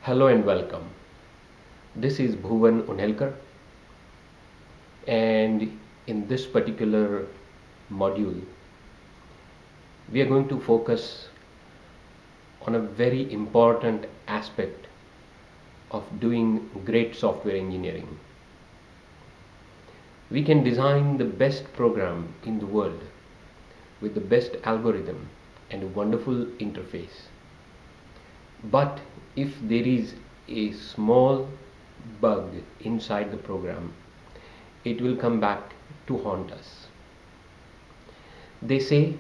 Hello and welcome. This is Bhuvan Unhelkar, and in this particular module we are going to focus on a very important aspect of doing great software engineering. We can design the best program in the world with the best algorithm and a wonderful interface. But if there is a small bug inside the program, it will come back to haunt us. They say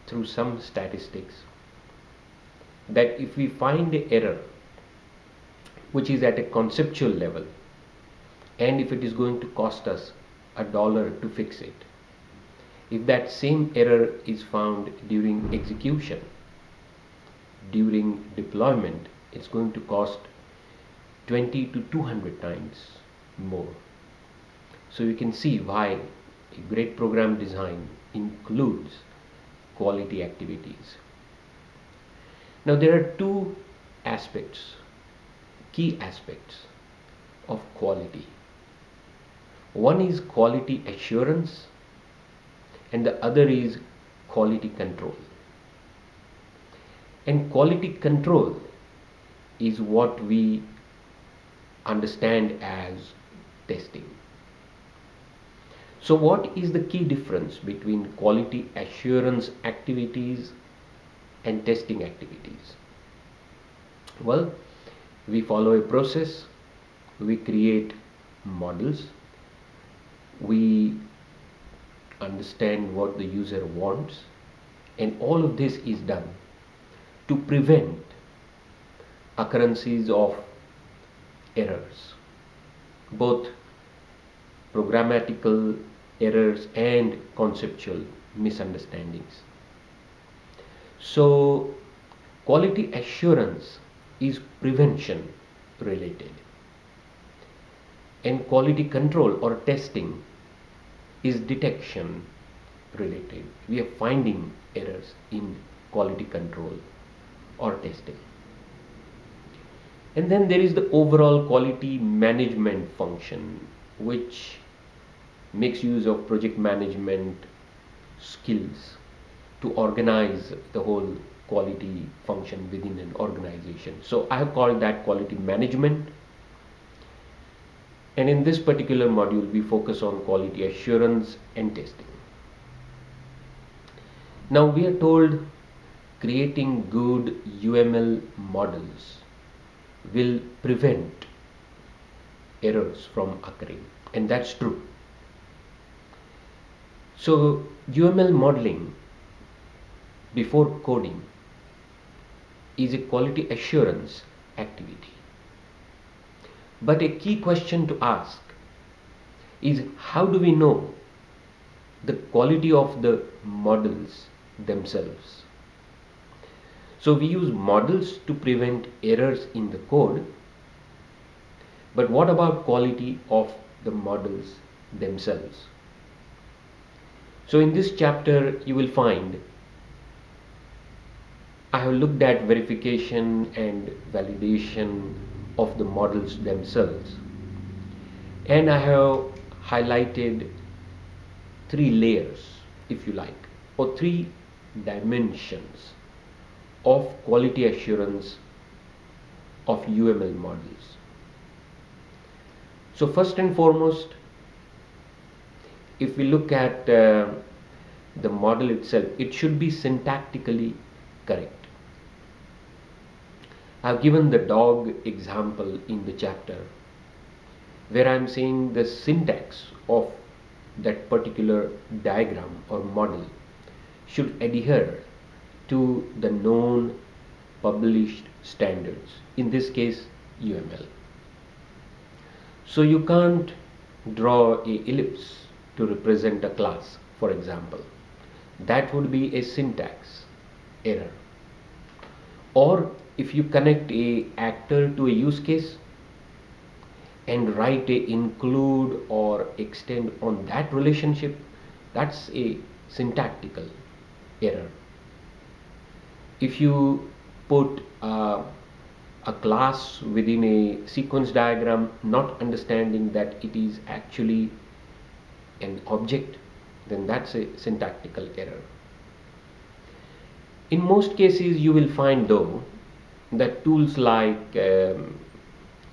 through some statistics that if we find an error which is at a conceptual level, and if it is going to cost us $1 to fix it, if that same error is found during execution, during deployment, it's going to cost 20 to 200 times more. So you can see why a great program design includes quality activities. Now there are two aspects, key aspects of quality. One is quality assurance and the other is quality control. And quality control is what we understand as testing. So what is the key difference between quality assurance activities and testing activities? Well, we follow a process, we create models, we understand what the user wants, and all of this is done to prevent occurrences of errors, both programmatical errors and conceptual misunderstandings. So quality assurance is prevention related, and quality control or testing is detection related. We are finding errors in quality control or testing. And then there is the overall quality management function, which makes use of project management skills to organize the whole quality function within an organization. So I have called that quality management. And in this particular module, we focus on quality assurance and testing. Now we are told creating good UML models will prevent errors from occurring, and that's true. So UML modeling before coding is a quality assurance activity. But a key question to ask is, how do we know the quality of the models themselves? So we use models to prevent errors in the code, but what about quality of the models themselves? So in this chapter you will find I have looked at verification and validation of the models themselves, and I have highlighted three layers, if you like, or three dimensions of quality assurance of UML models. So first and foremost, if we look at the model itself, it should be syntactically correct. I've given the dog example in the chapter, where I'm saying the syntax of that particular diagram or model should adhere to the known published standards, in this case UML. So you can't draw a ellipse to represent a class, for example. That would be a syntax error. Or if you connect a actor to a use case and write a include or extend on that relationship, that's a syntactical error. If you put a class within a sequence diagram, not understanding that it is actually an object, then that's a syntactical error. In most cases, you will find though that tools like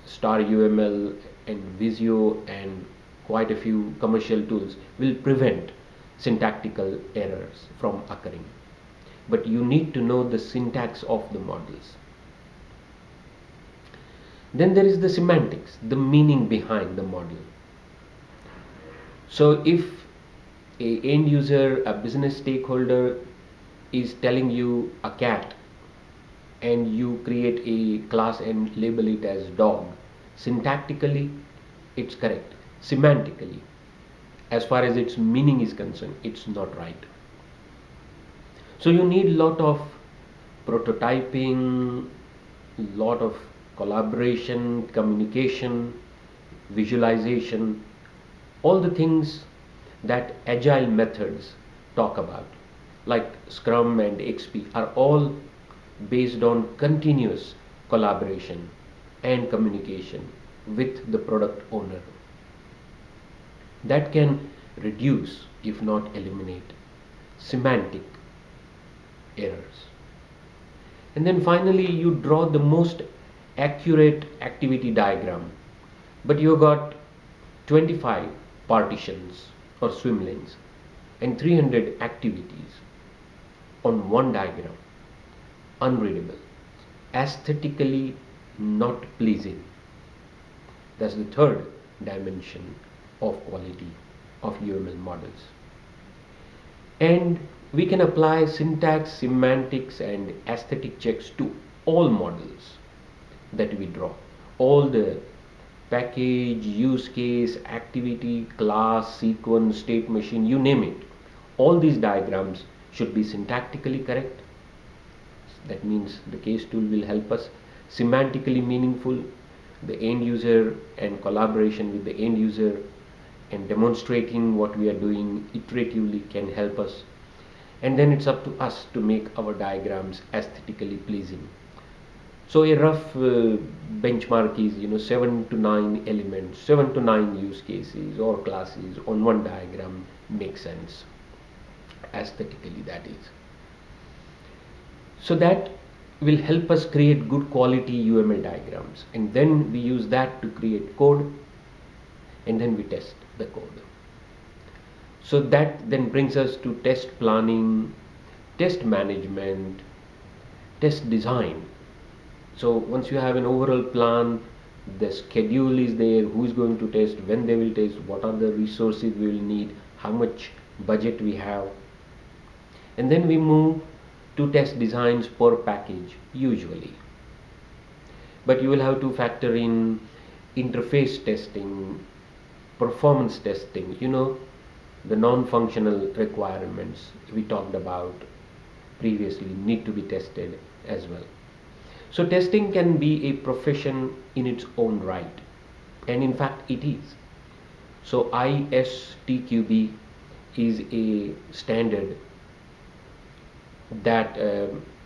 Star UML and Visio and quite a few commercial tools will prevent syntactical errors from occurring. But you need to know the syntax of the models. Then there is the semantics, the meaning behind the model. So if a end user, a business stakeholder is telling you a cat and you create a class and label it as dog, syntactically it's correct. Semantically, as far as its meaning is concerned, it's not right. So you need lot of prototyping, lot of collaboration, communication, visualization, all the things that agile methods talk about, like Scrum and XP, are all based on continuous collaboration and communication with the product owner. That can reduce, if not eliminate, semantic errors. And then finally, you draw the most accurate activity diagram, but you got 25 partitions or swim lanes and 300 activities on one diagram. Unreadable, aesthetically not pleasing. That's the third dimension of quality of UML models. And we can apply syntax, semantics and aesthetic checks to all models that we draw. All the package, use case, activity, class, sequence, state machine, you name it. All these diagrams should be syntactically correct. That means the case tool will help us. Semantically meaningful, the end user and collaboration with the end user and demonstrating what we are doing iteratively can help us. And then it's up to us to make our diagrams aesthetically pleasing. So a rough benchmark is 7 to 9 elements, 7 to 9 use cases or classes on one diagram makes sense aesthetically, that is. So that will help us create good quality UML diagrams, and then we use that to create code, and then we test the code. So that then brings us to test planning, test management, test design. So once you have an overall plan, the schedule is there, who is going to test, when they will test, what are the resources we will need, how much budget we have, and then we move to test designs per package usually. But you will have to factor in interface testing, performance testing, the non-functional requirements we talked about previously need to be tested as well. So testing can be a profession in its own right, and in fact it is. So ISTQB is a standard that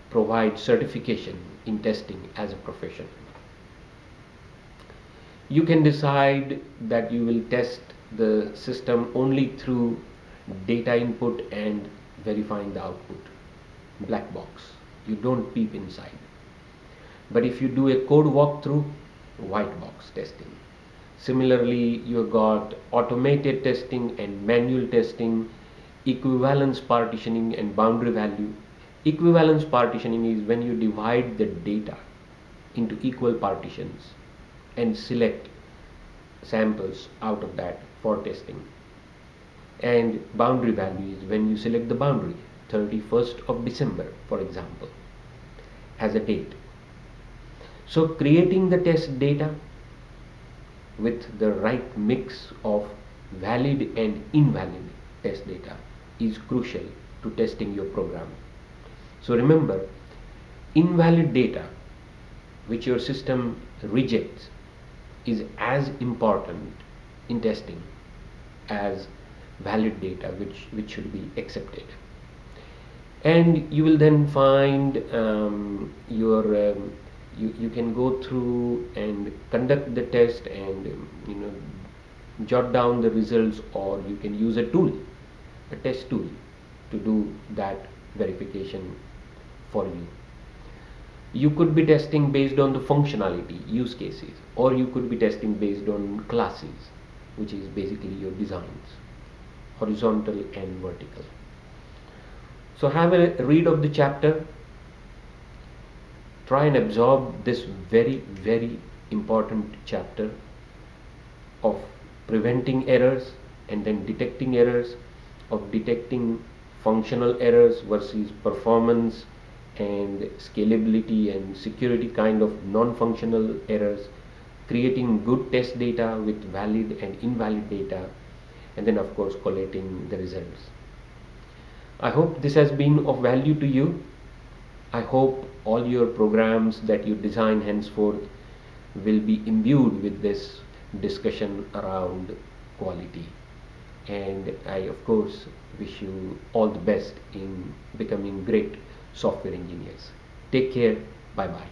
provides certification in testing as a profession. You can decide that you will test the system only through data input and verifying the output, black box. You don't peep inside. But if you do a code walkthrough, white box testing. Similarly, you got automated testing and manual testing, equivalence partitioning and boundary value. Equivalence partitioning is when you divide the data into equal partitions and select samples out of that for testing. And boundary value is when you select the boundary, 31st of December, for example, as a date. So creating the test data with the right mix of valid and invalid test data is crucial to testing your program. So remember, invalid data which your system rejects is as important in testing as valid data which should be accepted. And you will then find your You can go through and conduct the test and jot down the results, or you can use a tool, a test tool, to do that verification for you. You could be testing based on the functionality, use cases, or you could be testing based on classes, which is basically your designs, horizontal and vertical. So have a read of the chapter, try and absorb this very, very important chapter of preventing errors and then detecting errors, of detecting functional errors versus performance and scalability and security kind of non-functional errors, creating good test data with valid and invalid data, and then of course collating the results. I hope this has been of value to you. I hope all your programs that you design henceforth will be imbued with this discussion around quality. And I, of course, wish you all the best in becoming great software engineers. Take care. Bye bye.